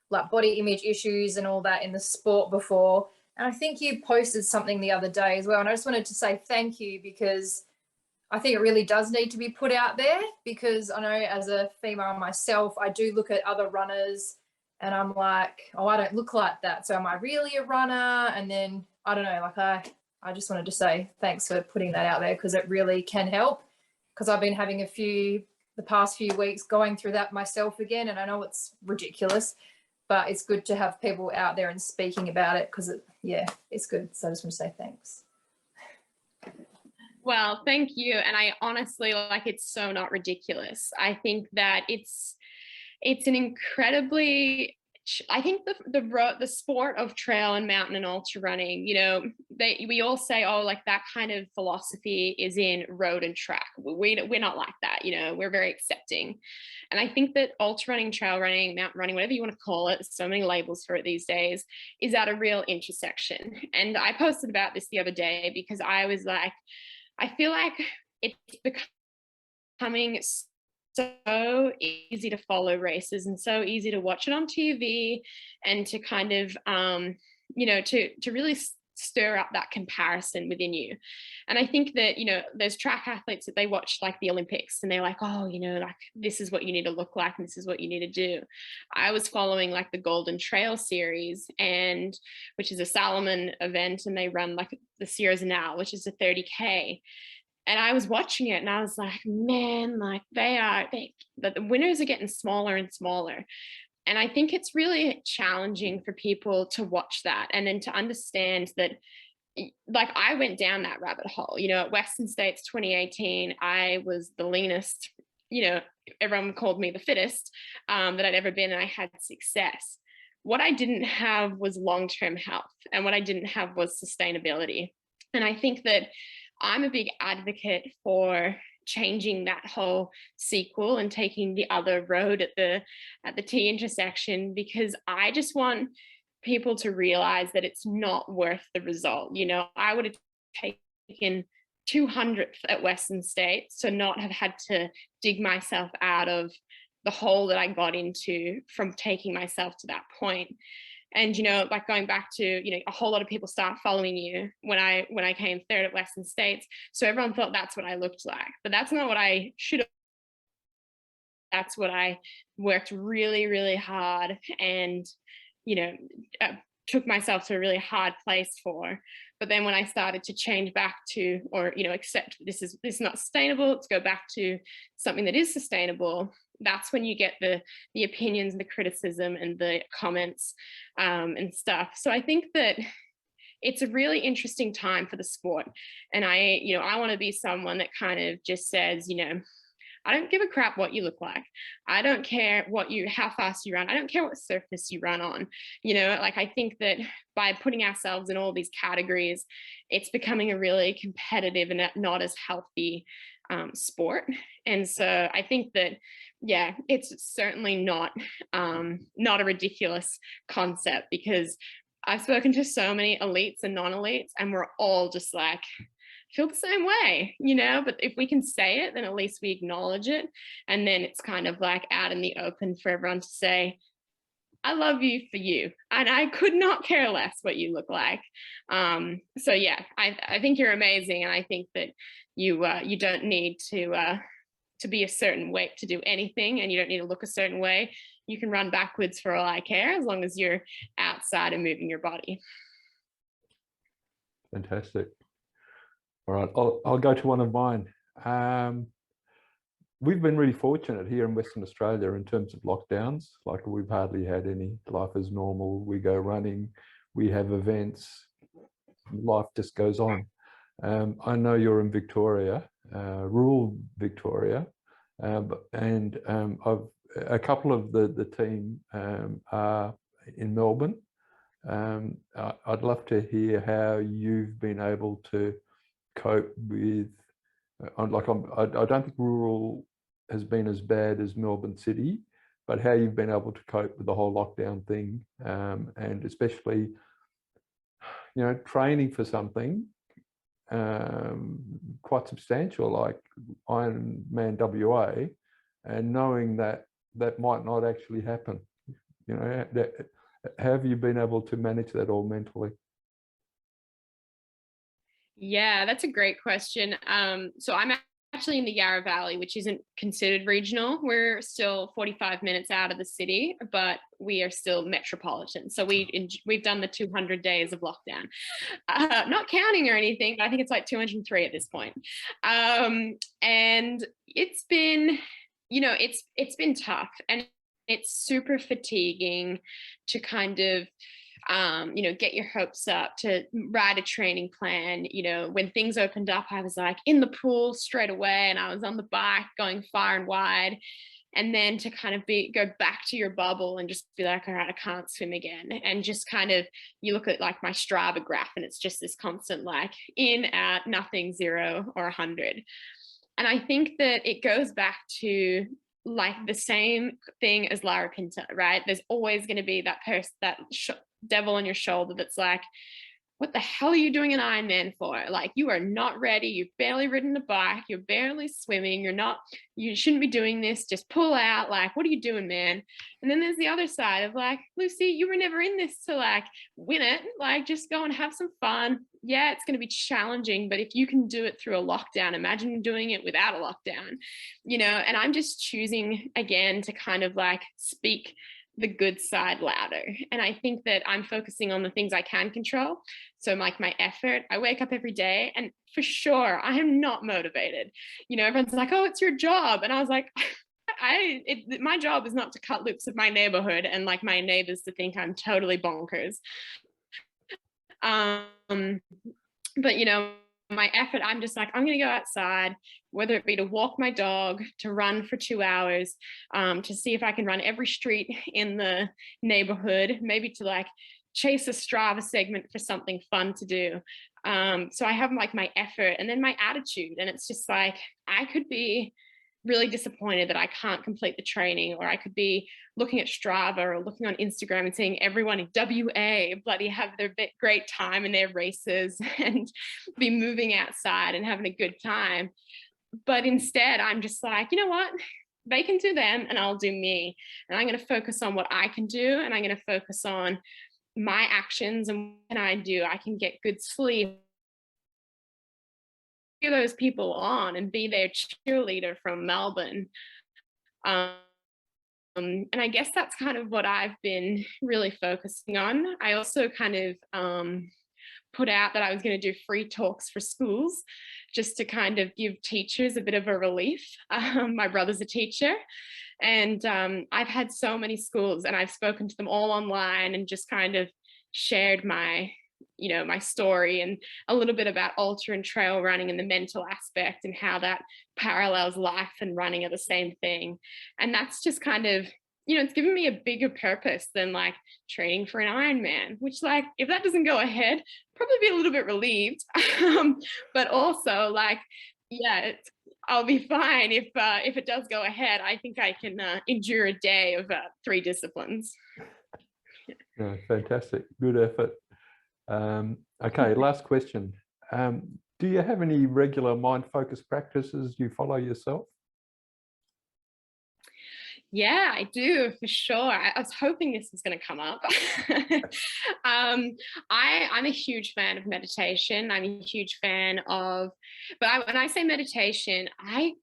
like body image issues and all that in the sport before. And I think you posted something the other day as well. And I just wanted to say thank you, because I think it really does need to be put out there, because I know as a female myself, I do look at other runners and I'm like, oh, I don't look like that. So am I really a runner? And then, I don't know, like I just wanted to say thanks for putting that out there, because it really can help. Because I've been having the the past few weeks going through that myself again, and I know it's ridiculous, but it's good to have people out there and speaking about it, because it's good. So I just want to say thanks.
Well, thank you. And I honestly, like, it's so not ridiculous. I think that it's an incredibly, I think the sport of trail and mountain and ultra running, you know, we all say, oh, like that kind of philosophy is in road and track. We're not like that, you know, we're very accepting. And I think that ultra running, trail running, mountain running, whatever you want to call it, so many labels for it these days, is at a real intersection. And I posted about this the other day because I was like, I feel like it's becoming so easy to follow races and so easy to watch it on TV and to kind of, you know, to really stir up that comparison within you. And I think that, you know, there's track athletes that they watch like the Olympics and they're like, oh, you know, like this is what you need to look like and this is what you need to do. I was following like the Golden Trail series, and which is a Salomon event, and they run like the Sierra Zanal, which is a 30K. And I was watching it and I was like, man, like the winners are getting smaller and smaller. And I think it's really challenging for people to watch that and then to understand that, like, I went down that rabbit hole, you know, at Western States 2018, I was the leanest, you know, everyone called me the fittest that I'd ever been, and I had success. What I didn't have was long-term health, and what I didn't have was sustainability. And I think that I'm a big advocate for changing that whole sequel and taking the other road at the T intersection, because I just want people to realize that it's not worth the result. You know, I would have taken 200th at Western States to not have had to dig myself out of the hole that I got into from taking myself to that point. And, you know, like going back to, you know, a whole lot of people start following you when I came third at Western States. So everyone thought that's what I looked like, but that's not what I should have. That's what I worked really, really hard and, you know, took myself to a really hard place for. But then when I started to change back to, or, you know, accept this is not sustainable, let's go back to something that is sustainable, that's when you get the opinions and the criticism and the comments and stuff. So I think that it's a really interesting time for the sport. And I want to be someone that kind of just says, you know, I don't give a crap what you look like. I don't care how fast you run. I don't care what surface you run on. You know, like, I think that by putting ourselves in all these categories, it's becoming a really competitive and not as healthy sport. And so I think that, yeah, it's certainly not a ridiculous concept, because I've spoken to so many elites and non-elites, and we're all just like, feel the same way, you know. But if we can say it, then at least we acknowledge it, and then it's kind of like out in the open for everyone to say, I love you for you, and I could not care less what you look like. So yeah, I think you're amazing, and I think that you don't need to be a certain weight to do anything, and you don't need to look a certain way. You can run backwards for all I care, as long as you're outside and moving your body.
Fantastic. All right, I'll go to one of mine. We've been really fortunate here in Western Australia in terms of lockdowns. Like, we've hardly had any. Life is normal. We go running, we have events, life just goes on. I know you're in Victoria, rural Victoria, and a couple of the team are in Melbourne. I'd love to hear how you've been able to cope with, I don't think rural has been as bad as Melbourne City, but how you've been able to cope with the whole lockdown thing, and especially, you know, training for something quite substantial like Ironman WA, and knowing that might not actually happen. You know, how have you been able to manage that all mentally?
Yeah, that's a great question. So I'm actually in the Yarra Valley, which isn't considered regional. We're still 45 minutes out of the city, but we are still metropolitan. So we've done the 200 days of lockdown, not counting or anything, but I think it's like 203 at this point. And it's been you know, it's been tough, and it's super fatiguing to kind of you know, get your hopes up, to write a training plan. You know, when things opened up, I was like in the pool straight away, and I was on the bike going far and wide. And then to kind of go back to your bubble and just be like, all right, I can't swim again. And just kind of, you look at like my Strava graph, and it's just this constant like in, out, nothing, 0 or 100. And I think that it goes back to like the same thing as Larapinta, right? There's always going to be that person, that devil on your shoulder that's like, what the hell are you doing an Ironman for? Like, you are not ready. You've barely ridden a bike. You're barely swimming. You shouldn't be doing this. Just pull out. Like, what are you doing, man? And then there's the other side of like, Lucy, you were never in this to like win it. Like, just go and have some fun. Yeah, it's going to be challenging, but if you can do it through a lockdown, imagine doing it without a lockdown, you know? And I'm just choosing again to kind of like speak the good side louder. And I think that I'm focusing on the things I can control. So like my effort, I wake up every day, and for sure I am not motivated. You know, everyone's like, oh, it's your job. And I was like, my job is not to cut loops of my neighborhood and like my neighbors to think I'm totally bonkers. But you know, my effort, I'm just like, I'm going to go outside, whether it be to walk my dog, to run for 2 hours, to see if I can run every street in the neighborhood, maybe to like chase a Strava segment for something fun to do. So I have like my effort and then my attitude. And it's just like, I could be really disappointed that I can't complete the training, or I could be looking at Strava or looking on Instagram and seeing everyone in WA bloody have their great time in their races and be moving outside and having a good time. But instead, I'm just like, you know what? They can do them and I'll do me. And I'm going to focus on what I can do, and I'm going to focus on my actions. And when I do, I can get good sleep, those people on and be their cheerleader from Melbourne. And I guess that's kind of what I've been really focusing on. I also kind of put out that I was going to do free talks for schools, just to kind of give teachers a bit of a relief. My brother's a teacher, and I've had so many schools, and I've spoken to them all online and just kind of shared my, you know, my story and a little bit about ultra and trail running and the mental aspect and how that parallels life and running are the same thing. And that's just kind of, you know, it's given me a bigger purpose than like training for an Ironman, which like, if that doesn't go ahead, probably be a little bit relieved. But also like, yeah, I'll be fine if it does go ahead. I think I can endure a day of 3 disciplines.
Yeah, fantastic. Good effort. Okay, last question. Do you have any regular mind-focused practices you follow yourself?
Yeah, I do, for sure. I was hoping this was going to come up. I'm a huge fan of meditation. I'm a huge fan of, but when I say meditation, I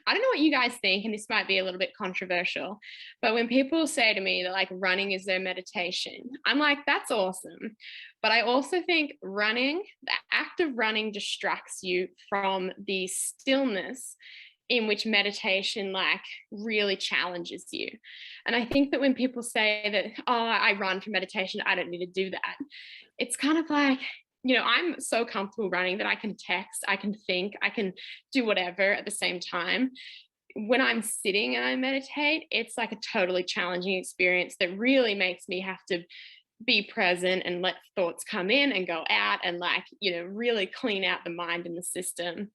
don't know what you guys think, and this might be a little bit controversial, but when people say to me that like running is their meditation, I'm like, that's awesome. But I also think running, the act of running, distracts you from the stillness in which meditation like really challenges you. And I think that when people say that, oh, I run for meditation, I don't need to do that, it's kind of like, you know, I'm so comfortable running that I can text, I can think, I can do whatever at the same time. When I'm sitting and I meditate, it's like a totally challenging experience that really makes me have to be present and let thoughts come in and go out, and like, you know, really clean out the mind and the system.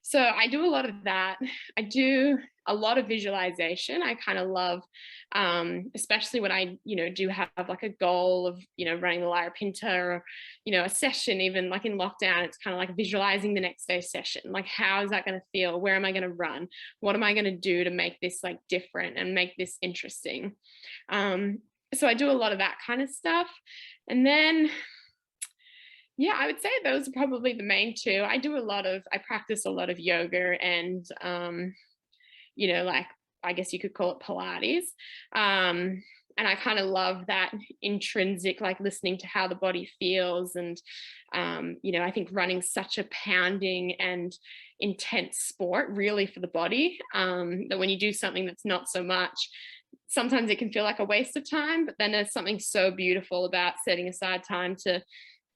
So I do a lot of that. I do a lot of visualization. I kind of love, especially when I, you know, do have like a goal of, you know, running the Larapinta, or, you know, a session, even like in lockdown, it's kind of like visualizing the next day's session. Like, how is that going to feel? Where am I going to run? What am I going to do to make this like different and make this interesting? So I do a lot of that kind of stuff. And then, yeah, I would say those are probably the main 2. I practice a lot of yoga and, you know, like, I guess you could call it Pilates. I kind of love that intrinsic, like listening to how the body feels. And, you know, I think running's such a pounding and intense sport really for the body, that when you do something that's not so much, sometimes it can feel like a waste of time, but then there's something so beautiful about setting aside time to,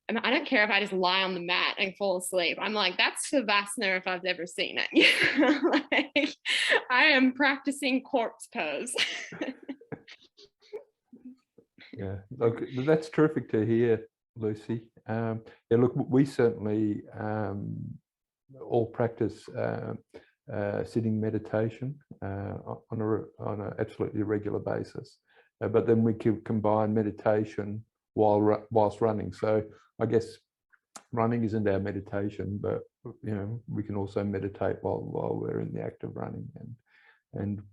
I don't care if I just lie on the mat and fall asleep. I'm like, that's Vipassana if I've ever seen it. Like, I am practicing corpse pose.
Yeah, look, that's terrific to hear, Lucy. Yeah, look, we certainly all practice sitting meditation on an absolutely regular basis, but then we can combine meditation whilst running. So I guess running isn't our meditation, but you know, we can also meditate while we're in the act of running, and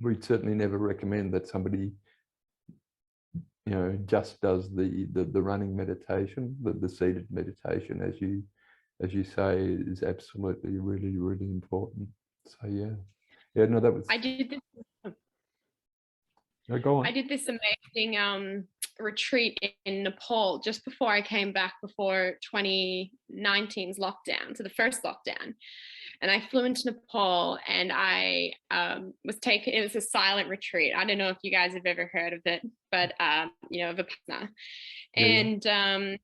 we'd certainly never recommend that somebody, you know, just does the running meditation. The seated meditation, as you say, is absolutely really important. So yeah, no, that was.
I did this.
No, go on.
I did this amazing retreat in Nepal just before I came back, before 2019's lockdown, so the first lockdown. And I flew into Nepal, and I was taken, it was a silent retreat. I don't know if you guys have ever heard of it, but you know, Vipassana. And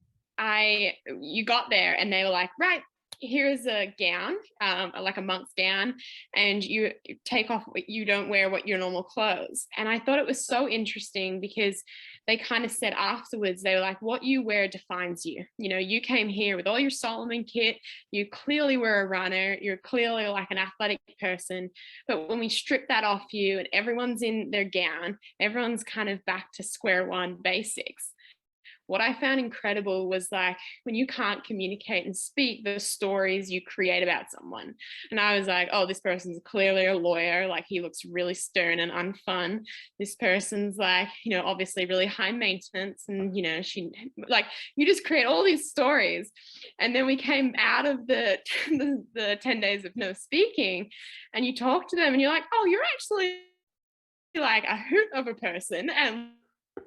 you got there and they were like, right, here's a gown, like a monk's gown, and you take off, you don't wear what your normal clothes. And I thought it was so interesting because they kind of said afterwards, they were like, what you wear defines you. You know, you came here with all your Solomon kit, you clearly were a runner, you're clearly like an athletic person, but when we strip that off you and everyone's in their gown, everyone's kind of back to square one basics. What I found incredible was like when you can't communicate and speak, the stories you create about someone. And I was like, oh, this person's clearly a lawyer. Like he looks really stern and unfun. This person's like, you know, obviously really high maintenance. And, you know, she like, you just create all these stories. And then we came out of the 10 days of no speaking, and you talk to them and you're like, oh, you're actually like a hoot of a person. And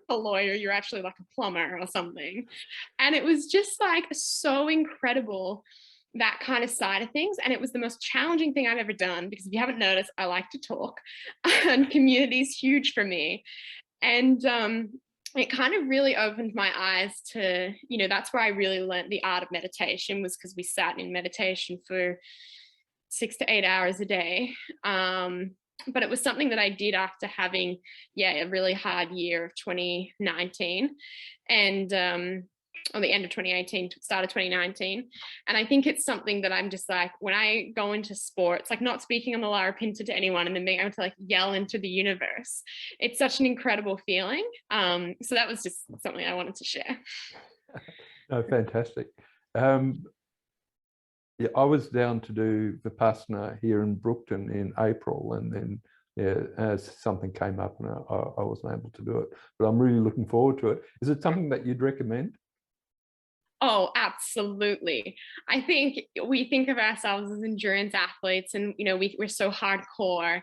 a lawyer, you're actually like a plumber or something. And it was just like so incredible, that kind of side of things. And it was the most challenging thing I've ever done, because if you haven't noticed, I like to talk and community is huge for me. And it kind of really opened my eyes to, you know, that's where I really learned the art of meditation, was because we sat in meditation for 6 to 8 hours a day. But it was something that I did after having, a really hard year of 2019, and or the end of 2018, start of 2019. And I think it's something that I'm just like, when I go into sports, like not speaking on the Larapinta to anyone and then being able to like yell into the universe, it's such an incredible feeling. So that was just something I wanted to share.
Oh, fantastic. Yeah, I was down to do Vipassana here in Brookton in April, and then as something came up and I wasn't able to do it, but I'm really looking forward to it. Is it something that you'd recommend?
Oh, absolutely. I think we think of ourselves as endurance athletes, and you know, we're so hardcore.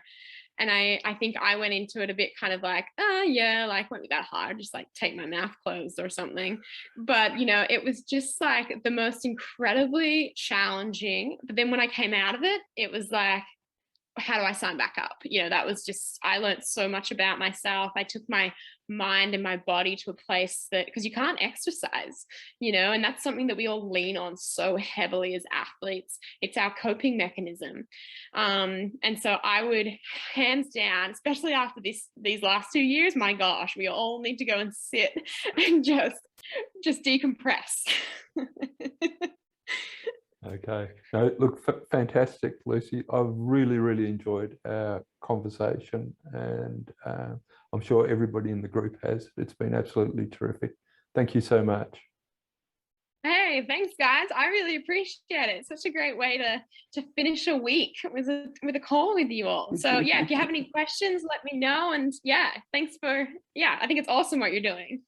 And I think I went into it a bit kind of like, like won't be that hard, just like take my mouth closed or something. But, you know, it was just like the most incredibly challenging. But then when I came out of it, it was like, how do I sign back up? You know, that was just, I learned so much about myself. I took my mind and my body to a place that, because you can't exercise, you know, and that's something that we all lean on so heavily as athletes. It's our coping mechanism. And so I would, hands down, especially after these last 2 years, my gosh, we all need to go and sit and just decompress.
Okay. No, look, fantastic, Lucy. I've really enjoyed our conversation, and I'm sure everybody in the group has. It's been absolutely terrific. Thank you so much.
Hey, thanks, guys. I really appreciate it. It's such a great way to finish a week with a call with you all. So yeah, if you have any questions, let me know. And yeah, thanks for, I think it's awesome what you're doing.